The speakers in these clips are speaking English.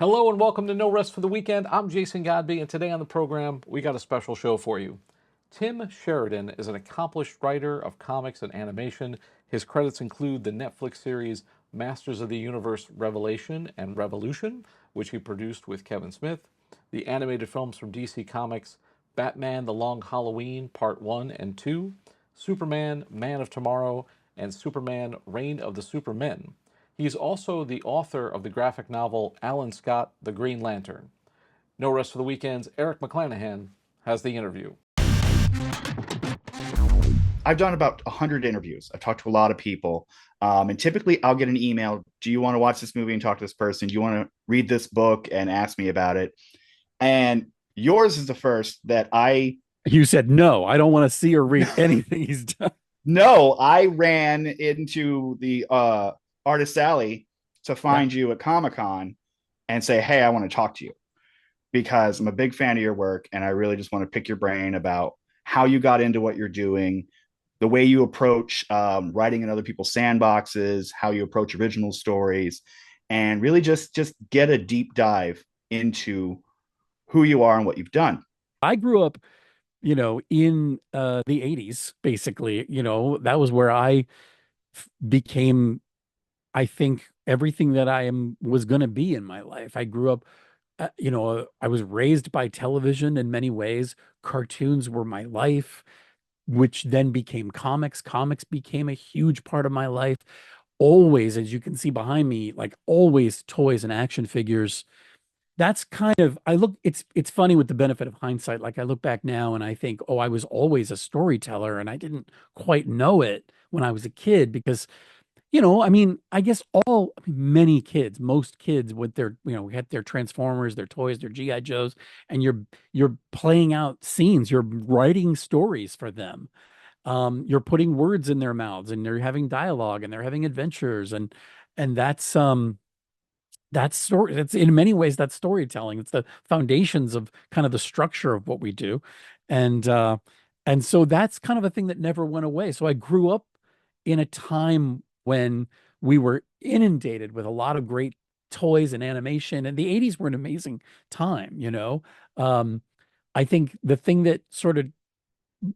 Hello and welcome to No Rest for the Weekend. I'm Jason Godbey, and today on the program, we got a special show for you. Tim Sheridan is an accomplished writer of comics and animation. His credits include the Netflix series Masters of the Universe Revelation and Revolution, which he produced with Kevin Smith, the animated films from DC Comics Batman The Long Halloween Part 1 and 2, Superman Man of Tomorrow, and Superman Reign of the Supermen. He's also the author of the graphic novel Alan Scott, The Green Lantern. No Rest for the Weekend's Eric McClanahan has the interview. I've done about 100 interviews. I've talked to a lot of people. And typically I'll get an email. Do you want to watch this movie and talk to this person? Do you want to read this book and ask me about it? And yours is the first that You said, no, I don't want to see or read anything he's done. no, I ran into the Artist Alley to Yeah. find you at Comic-Con and say, hey, I want to talk to you because I'm a big fan of your work. And I really just want to pick your brain about how you got into what you're doing, the way you approach writing in other people's sandboxes, how you approach original stories, and really just get a deep dive into who you are and what you've done. I grew up, in the 80s, basically. That was where I became, I think, everything that was going to be in my life. I grew up, I was raised by television in many ways. Cartoons were my life, which then became comics. Comics became a huge part of my life. Always, as you can see behind me, like always toys and action figures. That's kind of, it's funny with the benefit of hindsight. Like I look back now and I think, oh, I was always a storyteller and I didn't quite know it when I was a kid because, I guess many kids, most kids with their, had their Transformers, their toys, their GI Joes, and you're playing out scenes, you're writing stories for them. You're putting words in their mouths and they're having dialogue and they're having adventures and that's story. It's in many ways that's storytelling. It's the foundations of kind of the structure of what we do, and uh, and so that's kind of a thing that never went away. So I grew up in a time when we were inundated with a lot of great toys and animation, and the '80s were an amazing time. Um, I think the thing that sort of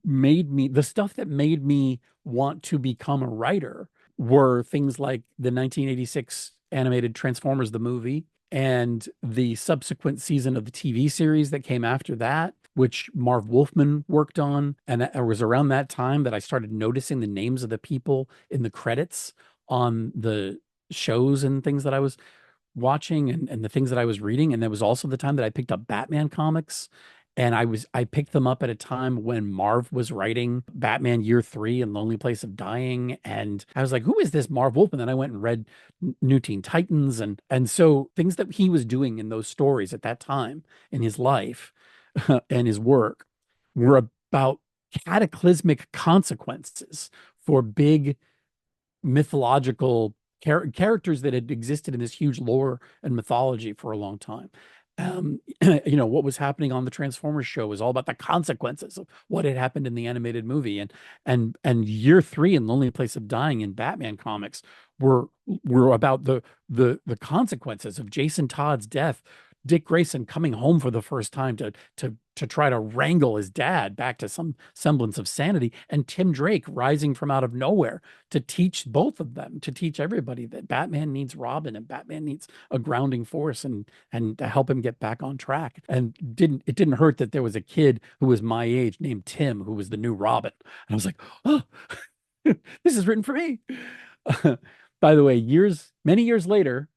the stuff that made me want to become a writer were things like the 1986 animated Transformers the movie and the subsequent season of the TV series that came after that, which Marv Wolfman worked on. And it was around that time that I started noticing the names of the people in the credits on the shows and things that I was watching and the things that I was reading. And there was also the time that I picked up Batman comics. And I picked them up at a time when Marv was writing Batman Year Three and Lonely Place of Dying. And I was like, who is this Marv Wolfman? And then I went and read New Teen Titans. And so things that he was doing in those stories at that time in his life and his work were about cataclysmic consequences for big mythological characters that had existed in this huge lore and mythology for a long time. What was happening on the Transformers show was all about the consequences of what had happened in the animated movie, and Year Three and Lonely Place of Dying in Batman comics were about the consequences of Jason Todd's death, Dick Grayson coming home for the first time to try to wrangle his dad back to some semblance of sanity, and Tim Drake rising from out of nowhere to teach both of them, to teach everybody that Batman needs Robin and Batman needs a grounding force and to help him get back on track. And it didn't hurt that there was a kid who was my age named Tim who was the new Robin. And I was like, oh, this is written for me. By the way, many years later,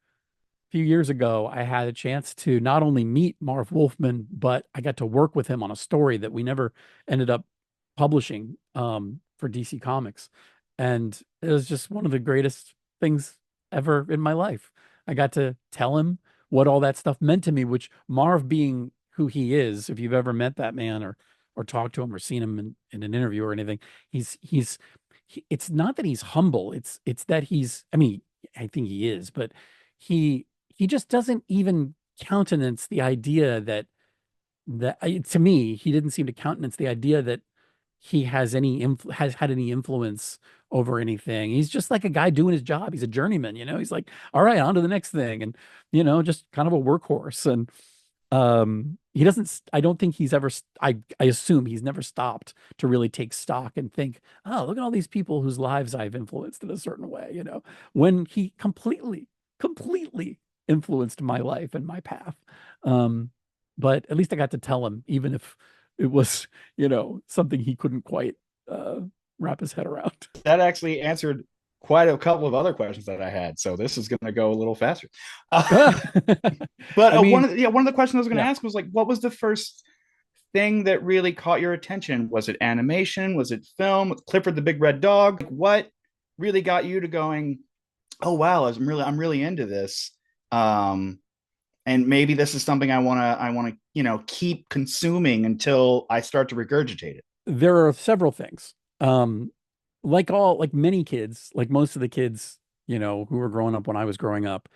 few years ago, I had a chance to not only meet Marv Wolfman, but I got to work with him on a story that we never ended up publishing for DC Comics. And it was just one of the greatest things ever in my life. I got to tell him what all that stuff meant to me, which Marv being who he is, if you've ever met that man or talked to him or seen him in an interview or anything, it's not that he's humble. It's that I mean, I think he is, but he just doesn't even countenance the idea to me, he didn't seem to countenance the idea that he has had any influence over anything. He's just like a guy doing his job. He's a journeyman, he's like, all right, on to the next thing. And, just kind of a workhorse. And he doesn't, I don't think he's ever, I assume he's never stopped to really take stock and think, oh, look at all these people whose lives I've influenced in a certain way, when he completely influenced my life and my path. But at least I got to tell him, even if it was, something he couldn't quite uh, wrap his head around. That actually answered quite a couple of other questions that I had. So this is going to go a little faster. But I mean, one of the questions I was going to yeah. ask was like, what was the first thing that really caught your attention? Was it animation? Was it film? Clifford the Big Red Dog? Like, what really got you to going, oh wow, I'm really into this. And maybe this is something I want to, keep consuming until I start to regurgitate it. There are several things. Like many kids, like most of the kids, who were growing up when I was growing up,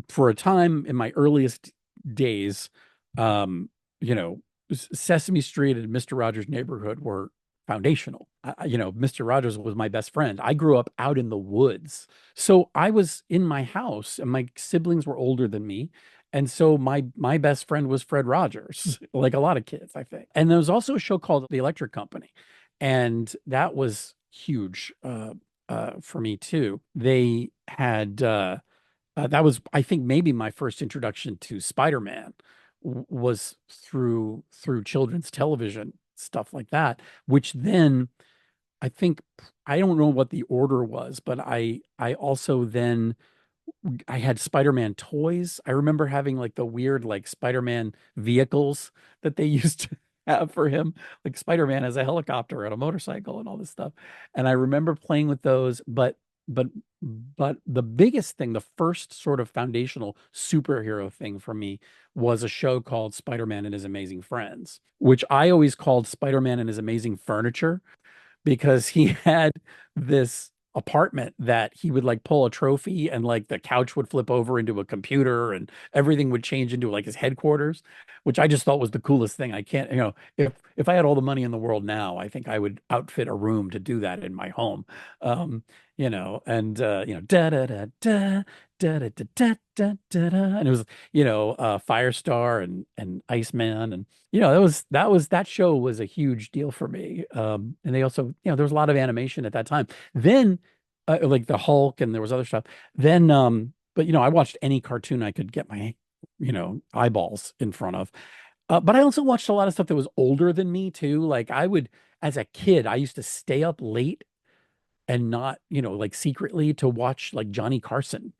for a time in my earliest days, um, you know, Sesame Street and Mr. Rogers' Neighborhood were foundational. Mr. Rogers was my best friend. I grew up out in the woods. So I was in my house and my siblings were older than me. And so my best friend was Fred Rogers, like a lot of kids, I think. And there was also a show called The Electric Company. And that was huge for me too. They had that was, I think, maybe my first introduction to Spider-Man was through children's television, stuff like that, which then I think, I don't know what the order was, but I also then I had Spider-Man toys. I remember having like the weird like Spider-Man vehicles that they used to have for him. Like Spider-Man has a helicopter and a motorcycle and all this stuff. And I remember playing with those, but but the biggest thing, the first sort of foundational superhero thing for me was a show called Spider-Man and His Amazing Friends, which I always called Spider-Man and His Amazing Furniture because he had this apartment that he would like pull a trophy and like the couch would flip over into a computer and everything would change into like his headquarters, which I just thought was the coolest thing. I can't, if I had all the money in the world now, I think I would outfit a room to do that in my home. And da da da da da da da da da da da, and it was Firestar and Iceman, and that show was a huge deal for me. And they also, there was a lot of animation at that time. Then, like the Hulk, and there was other stuff. Then, but I watched any cartoon I could get my, eyeballs in front of. But I also watched a lot of stuff that was older than me too. Like I would, as a kid, I used to stay up late and not, like secretly to watch like Johnny Carson,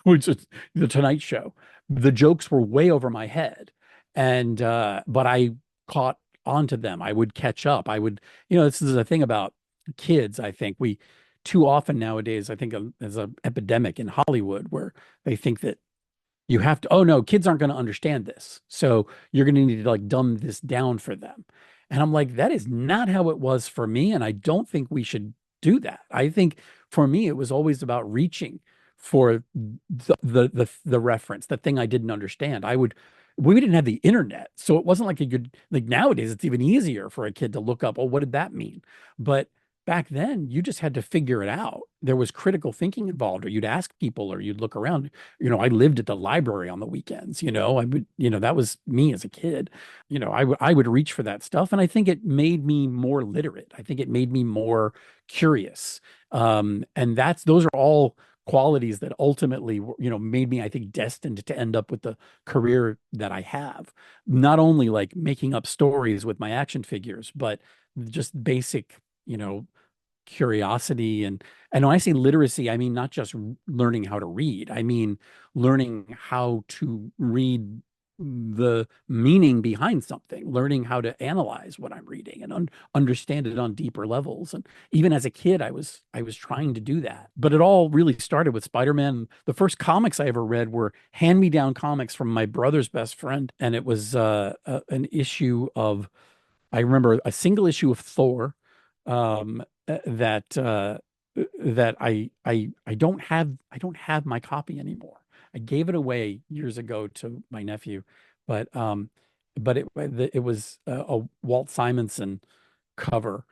which is the Tonight Show. The jokes were way over my head. And but I caught onto them. I would catch up. I would, this is a thing about kids, I think. We too often nowadays, I think there's an epidemic in Hollywood where they think that you have to, oh no, kids aren't going to understand this. So you're going to need to like dumb this down for them. And I'm like, that is not how it was for me. And I don't think we should do that. I think for me, it was always about reaching for the reference, the thing I didn't understand. We didn't have the internet. So it wasn't like like nowadays, it's even easier for a kid to look up, oh, what did that mean? But back then, you just had to figure it out. There was critical thinking involved, or you'd ask people, or you'd look around. I lived at the library on the weekends. I would, that was me as a kid. I would reach for that stuff, and I think it made me more literate. I think it made me more curious. And those are all qualities that ultimately, made me, I think, destined to end up with the career that I have. Not only like making up stories with my action figures, but just basic, curiosity. And when I say literacy, I mean not just learning how to read. I mean learning how to read the meaning behind something, learning how to analyze what I'm reading and understand it on deeper levels. And even as a kid, I was trying to do that. But it all really started with Spider-Man. The first comics I ever read were hand-me-down comics from my brother's best friend, and it was an issue of, I remember a single issue of Thor, that I don't have my copy anymore. I gave it away years ago to my nephew, but it was a Walt Simonson cover,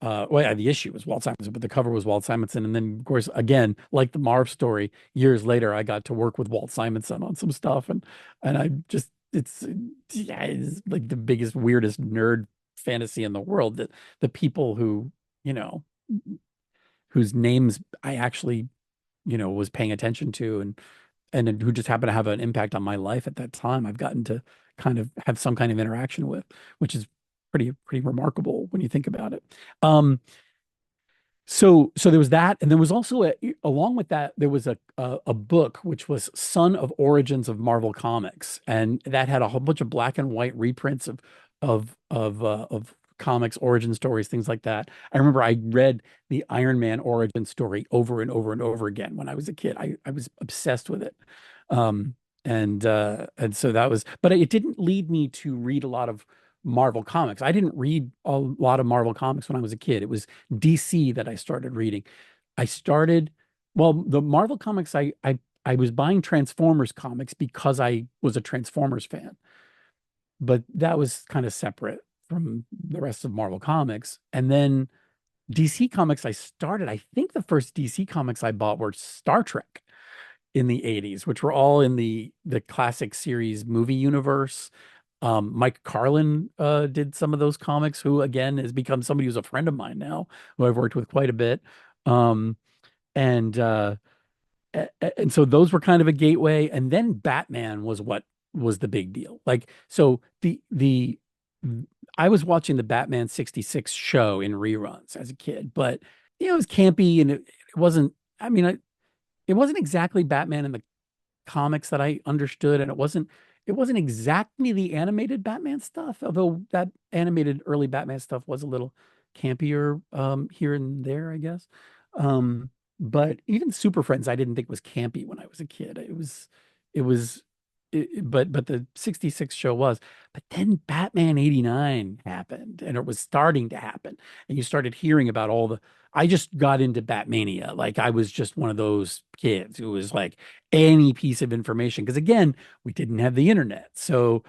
well, yeah, the issue was Walt Simonson, but the cover was Walt Simonson. And then, of course, again, like the Marv story, years later, I got to work with Walt Simonson on some stuff, and I just it's yeah, it's like the biggest, weirdest nerd fantasy in the world that the people who, you know, whose names I actually, was paying attention to and who just happened to have an impact on my life at that time, I've gotten to kind of have some kind of interaction with, which is pretty remarkable when you think about it. Um, so there was that, and there was also along with that there was a book which was Son of Origins of Marvel Comics, and that had a whole bunch of black and white reprints of comics origin stories, things like that. I remember I read the Iron Man origin story over and over and over again when I was a kid. I was obsessed with it. Um, and so that was, but it didn't lead me to read a lot of Marvel comics. I didn't read a lot of Marvel comics when I was a kid. It was DC that I started reading. I started, well, the Marvel comics, I was buying Transformers comics because I was a Transformers fan, but that was kind of separate from the rest of Marvel comics. And then DC comics, I think the first DC comics I bought were Star Trek in the 80s, which were all in the classic series movie universe. Mike Carlin did some of those comics, who again has become somebody who's a friend of mine now, who I've worked with quite a bit. Um, and and so those were kind of a gateway. And then Batman was what was the big deal. Like, so the I was watching the Batman 66 show in reruns as a kid, but it was campy and it wasn't, I mean, it wasn't exactly Batman in the comics that I understood, and it wasn't exactly the animated Batman stuff, although that animated early Batman stuff was a little campier here and there, I guess. But even Super Friends, I didn't think was campy when I was a kid. It was, but the 66 show was. But then Batman 89 happened, and it was starting to happen. And you started hearing about I just got into Batmania. Like I was just one of those kids who was like any piece of information. Because again, we didn't have the internet. So,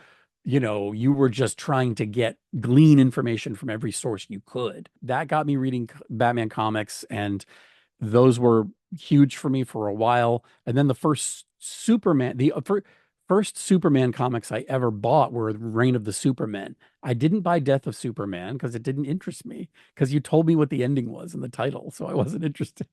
you were just trying to glean information from every source you could. That got me reading Batman comics, and those were huge for me for a while. And then the first Superman, first Superman comics I ever bought were Reign of the Supermen. I didn't buy Death of Superman because it didn't interest me, because you told me what the ending was in the title, so I wasn't interested.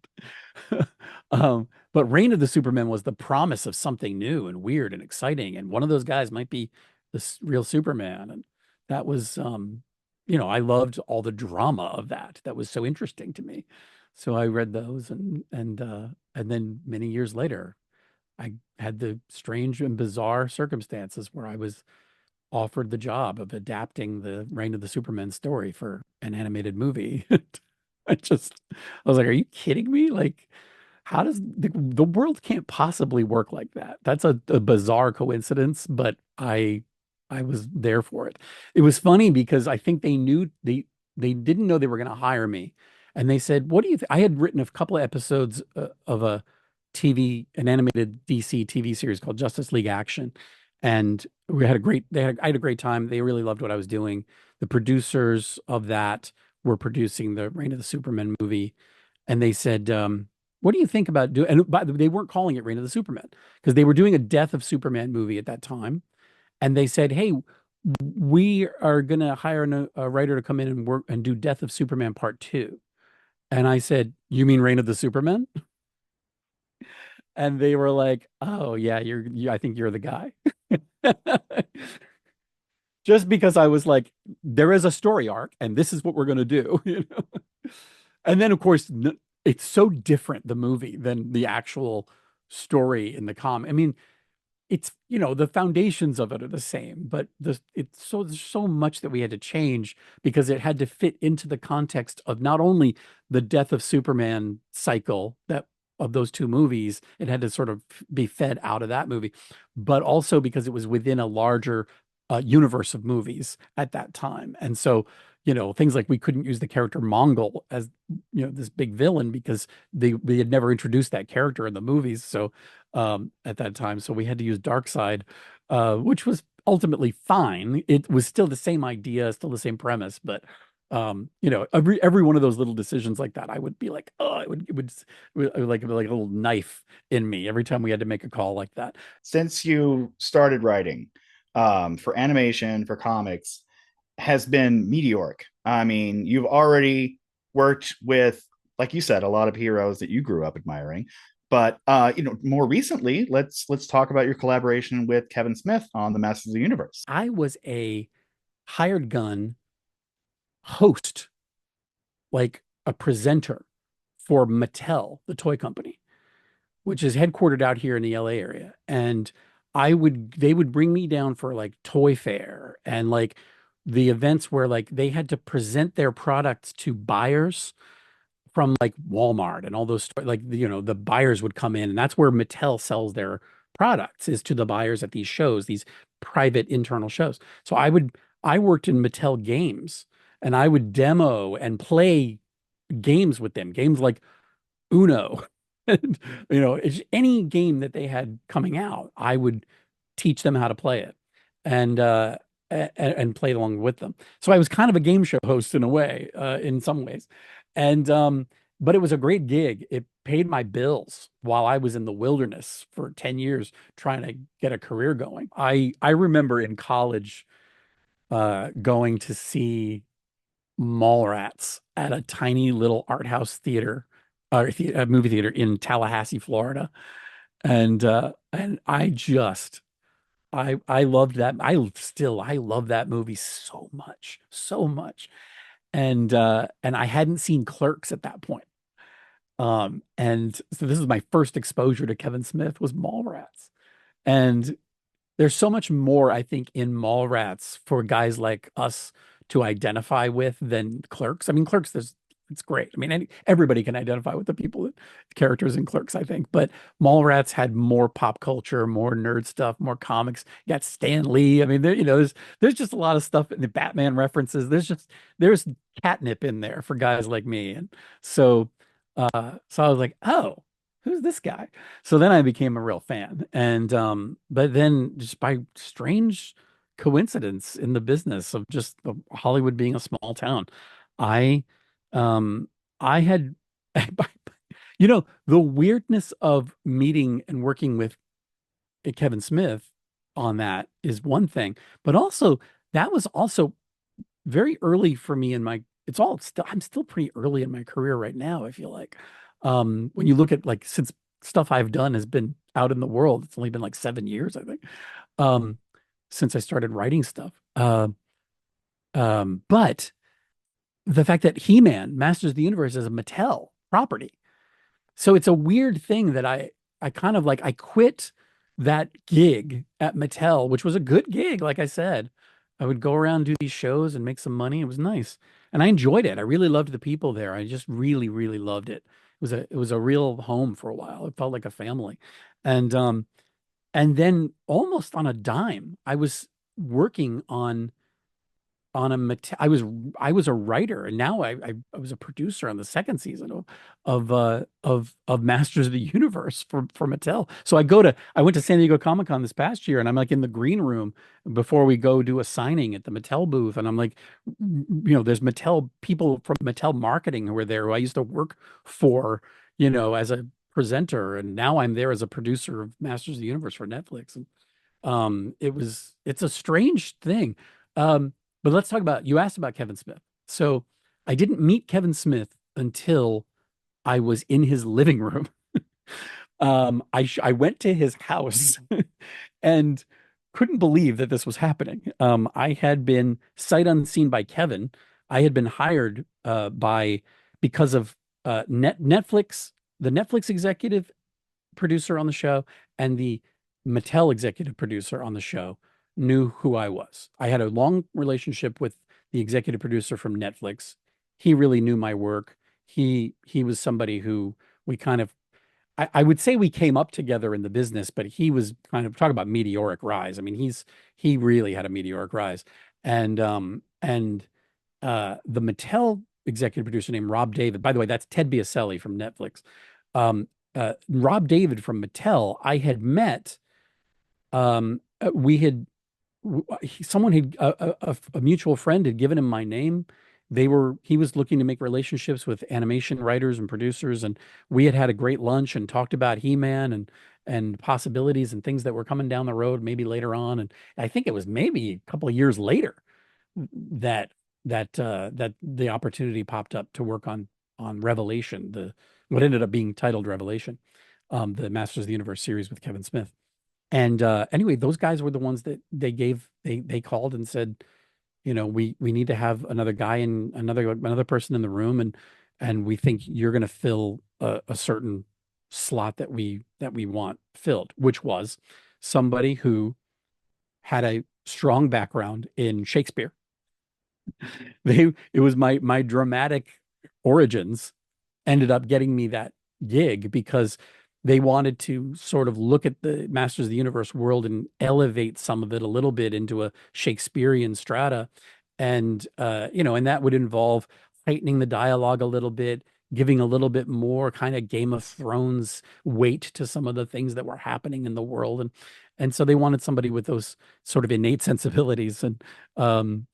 But Reign of the Supermen was the promise of something new and weird and exciting, and one of those guys might be the real Superman. And that was, I loved all the drama of that. That was so interesting to me. So I read those, and then many years later, I had the strange and bizarre circumstances where I was offered the job of adapting the Reign of the Superman story for an animated movie. I was like, are you kidding me? Like, how does the world can't possibly work like that? That's a bizarre coincidence, but I was there for it. It was funny because I think they didn't know they were going to hire me. And they said, what do you think? I had written a couple of episodes of an animated DC TV series called Justice League Action. And I had a great time. They really loved what I was doing. The producers of that were producing the Reign of the Superman movie. And they said, what do you think about doing, and they weren't calling it Reign of the Superman because they were doing a Death of Superman movie at that time. And they said, hey, we are going to hire a writer to come in and work and do Death of Superman Part 2. And I said, you mean Reign of the Superman? And they were like, "Oh yeah, I think you're the guy." Just because I was like, there is a story arc, and this is what we're going to do, And then, of course, it's so different, the movie, than the actual story in the comic. I mean, it's, the foundations of it are the same, but there's so much that we had to change because it had to fit into the context of not only the Death of Superman cycle of those two movies. It had to sort of be fed out of that movie, but also because it was within a larger universe of movies at that time. And so, things like we couldn't use the character Mongol as, this big villain because they had never introduced that character in the movies. So at that time, so we had to use Darkseid, which was ultimately fine. It was still the same idea, still the same premise, but Every one of those little decisions like that, I would be like, oh, it would like a little knife in me every time we had to make a call like that. Since you started writing for animation, for comics, has been meteoric. I mean, you've already worked with, like you said, a lot of heroes that you grew up admiring. But more recently, let's talk about your collaboration with Kevin Smith on the Masters of the Universe. I was a hired gun host, like a presenter for Mattel, the toy company, which is headquartered out here in the LA area. And they would bring me down for like Toy Fair and like the events where like they had to present their products to buyers from like Walmart and all those like the buyers would come in, and that's where Mattel sells their products, is to the buyers at these shows, these private internal shows. So I worked in Mattel games, and I would demo and play games with them, games like Uno. And, any game that they had coming out, I would teach them how to play it and play along with them. So I was kind of a game show host in a way, in some ways. And but it was a great gig. It paid my bills while I was in the wilderness for 10 years trying to get a career going. I remember in college going to see Mallrats at a tiny little art house theater, a movie theater in Tallahassee, Florida. And I loved that. I love that movie so much, so much. And I hadn't seen Clerks at that point. And so this is my first exposure to Kevin Smith was Mallrats. And there's so much more, I think, in Mallrats for guys like us to identify with than Clerks. I mean, Clerks, it's great. I mean, everybody can identify with the characters in Clerks, I think. But Mallrats had more pop culture, more nerd stuff, more comics. You got Stan Lee. I mean, there's just a lot of stuff in the Batman references. There's catnip in there for guys like me. And so I was like, oh, who's this guy? So then I became a real fan. And but then just by strange coincidence in the business of just Hollywood being a small town, I I had the weirdness of meeting and working with Kevin Smith on that is one thing, but also that was also very early for me in my I'm still pretty early in my career right now, I feel like. When you look at like since stuff I've done has been out in the world, it's only been like 7 years, I think, since I started writing stuff. But the fact that He-Man, Masters of the Universe, is a Mattel property. So it's a weird thing that I kind of like I quit that gig at Mattel, which was a good gig, like I said. I would go around, do these shows and make some money. It was nice. And I enjoyed it. I really loved the people there. I just really, really loved it. It was a real home for a while. It felt like a family. And then almost on a dime, I was working on a I was a writer, and now I was a producer on the second season of Masters of the Universe for Mattel. So I went to San Diego Comic-Con this past year, and I'm like in the green room before we go do a signing at the Mattel booth, and I'm like, there's Mattel people from Mattel marketing who were there who I used to work for, as a presenter, and now I'm there as a producer of Masters of the Universe for Netflix. And it's a strange thing. But let's talk about, you asked about Kevin Smith. So I didn't meet Kevin Smith until I was in his living room. I went to his house and couldn't believe that this was happening. I had been sight unseen by Kevin. I had been hired because of Netflix, the Netflix executive producer on the show, and the Mattel executive producer on the show knew who I was. I had a long relationship with the executive producer from Netflix. He really knew my work. He was somebody who we kind of, I would say we came up together in the business, but he was kind of talk about meteoric rise. I mean, he really had a meteoric rise. And the Mattel executive producer named Rob David, by the way, that's Ted Biaselli from Netflix. Rob David from Mattel, I had met, we had someone had a mutual friend had given him my name, he was looking to make relationships with animation writers and producers, and we had a great lunch and talked about He-Man and possibilities and things that were coming down the road maybe later on. And I think it was maybe a couple of years later that that the opportunity popped up to work on Revelation, the what ended up being titled Revelation, the Masters of the Universe series with Kevin Smith. And anyway, those guys were the ones that they called and said, we need to have another guy and another person in the room, and we think you're going to fill a certain slot that we want filled, which was somebody who had a strong background in Shakespeare. It was my dramatic origins ended up getting me that gig because they wanted to sort of look at the Masters of the Universe world and elevate some of it a little bit into a Shakespearean strata. And and that would involve heightening the dialogue a little bit, giving a little bit more kind of Game of Thrones weight to some of the things that were happening in the world. And so they wanted somebody with those sort of innate sensibilities. And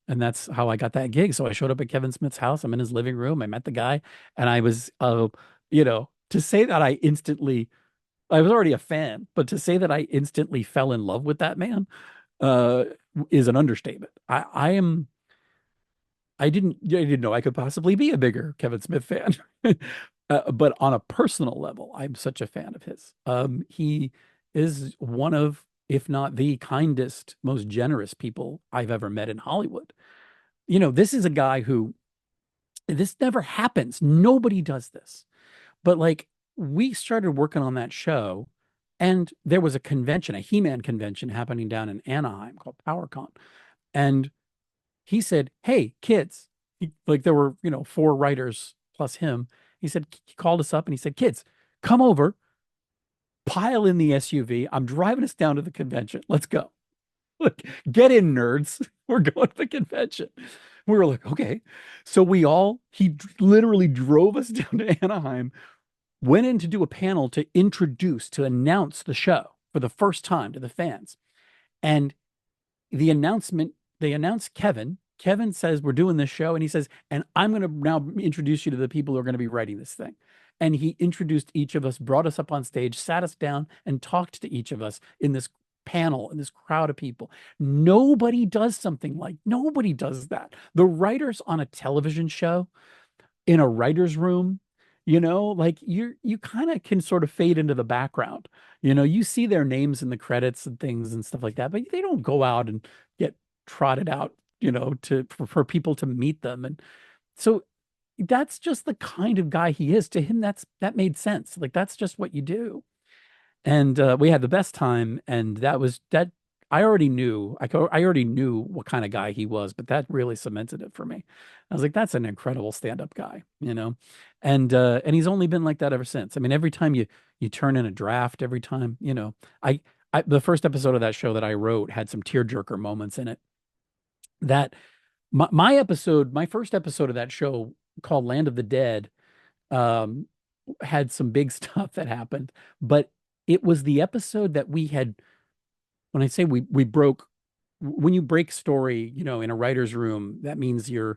that's how I got that gig. So I showed up at Kevin Smith's house. I'm in his living room. I met the guy, and I was to say that I was already a fan, but to say that I instantly fell in love with that man is an understatement. I didn't know I could possibly be a bigger Kevin Smith fan. But on a personal level, I'm such a fan of his. He is one of, if not the kindest, most generous people I've ever met in Hollywood. This is a guy who, this never happens. Nobody does this. But like, we started working on that show, and there was a convention, a He-Man convention happening down in Anaheim called PowerCon. And he said, "Hey, kids," like there were, 4 writers plus him. He said, he called us up and he said, "Kids, come over, pile in the SUV. I'm driving us down to the convention. Let's go. Look, get in, nerds. We're going to the convention." We were like, okay. So he literally drove us down to Anaheim, went in to do a panel to announce the show for the first time to the fans. And the announcement, they announced Kevin. Kevin says, "We're doing this show." And he says, "And I'm going to now introduce you to the people who are going to be writing this thing." And he introduced each of us, brought us up on stage, sat us down, and talked to each of us in this panel, in this crowd of people. Nobody does that. The writers on a television show, in a writer's room, like you kind of can sort of fade into the background. You see their names in the credits and things and stuff like that, but they don't go out and get trotted out, for people to meet them. And so that's just the kind of guy he is. To him, that made sense. Like, that's just what you do. And we had the best time, and that I already knew. I already knew what kind of guy he was, but that really cemented it for me. I was like, that's an incredible stand-up guy, and he's only been like that ever since. I mean, every time you turn in a draft, every time, I the first episode of that show that I wrote had some tearjerker moments in it. That my first episode of that show, called Land of the Dead, um, had some big stuff that happened, but it was the episode that we had. When I say we broke, when you break story, in a writer's room, that means you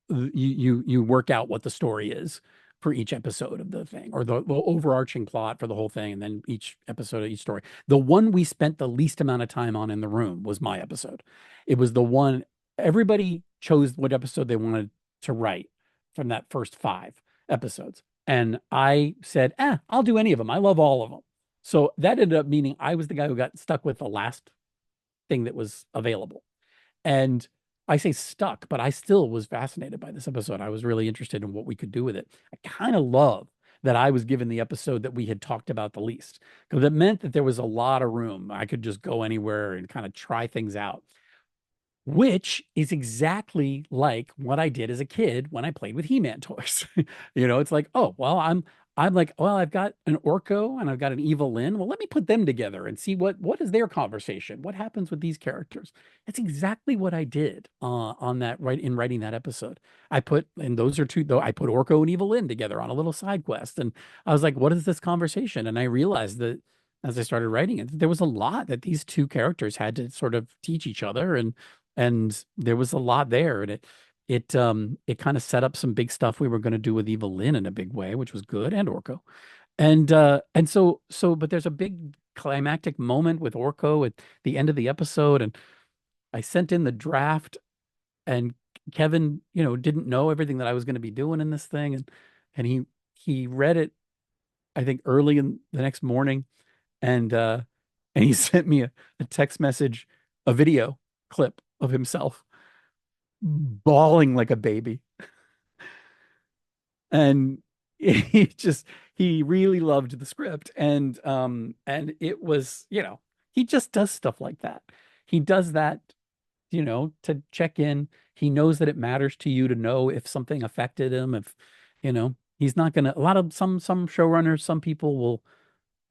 work out what the story is for each episode of the thing, or the overarching plot for the whole thing, and then each episode of each story. The one we spent the least amount of time on in the room was my episode. It was the one everybody chose what episode they wanted to write from that first 5 episodes. And I said, I'll do any of them. I love all of them. So that ended up meaning I was the guy who got stuck with the last thing that was available. And I say stuck, but I still was fascinated by this episode. I was really interested in what we could do with it. I kind of love that I was given the episode that we had talked about the least, because it meant that there was a lot of room. I could just go anywhere and kind of try things out, which is exactly like what I did as a kid when I played with He-Man toys. It's like, oh, well, I'm like, well, I've got an Orko and I've got an Evil Lyn. Well, let me put them together and see what is their conversation. What happens with these characters? That's exactly what I did in writing that episode. I put Orko and Evil Lyn together on a little side quest, and I was like, what is this conversation? And I realized that as I started writing it, there was a lot that these two characters had to sort of teach each other, and there was a lot there, and it kind of set up some big stuff we were going to do with Eva Lynn in a big way, which was good, and Orko. And so but there's a big climactic moment with Orko at the end of the episode, and I sent in the draft, and Kevin, didn't know everything that I was going to be doing in this thing, and he read it, I think, early in the next morning, and he sent me a text message, a video clip of himself bawling like a baby. And he really loved the script, and it was, he just does stuff like that. He does that, to check in. He knows that it matters to you to know if something affected him, if, he's not gonna, a lot of some showrunners, some people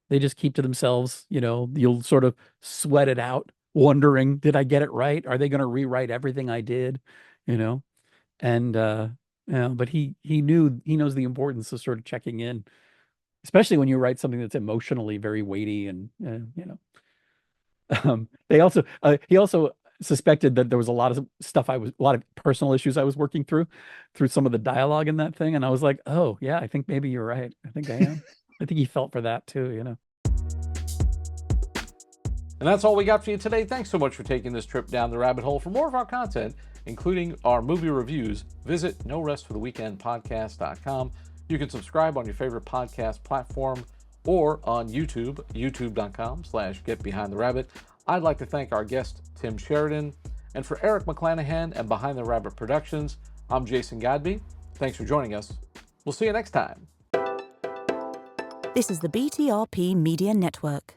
they just keep to themselves, you'll sort of sweat it out, wondering, did I get it right? Are they going to rewrite everything I did? And but he knows the importance of sort of checking in, especially when you write something that's emotionally very weighty, and he also suspected that there was a lot of stuff a lot of personal issues I was working through some of the dialogue in that thing, and I was like, oh yeah, I think maybe you're right. I think I am. I think he felt for that too, And that's all we got for you today. Thanks so much for taking this trip down the rabbit hole. For more of our content, including our movie reviews, visit norestfortheweekendpodcast.com. You can subscribe on your favorite podcast platform or on YouTube, youtube.com/getbehindtherabbit. I'd like to thank our guest, Tim Sheridan. And for Eric McClanahan and Behind the Rabbit Productions, I'm Jason Godbey. Thanks for joining us. We'll see you next time. This is the BTRP Media Network.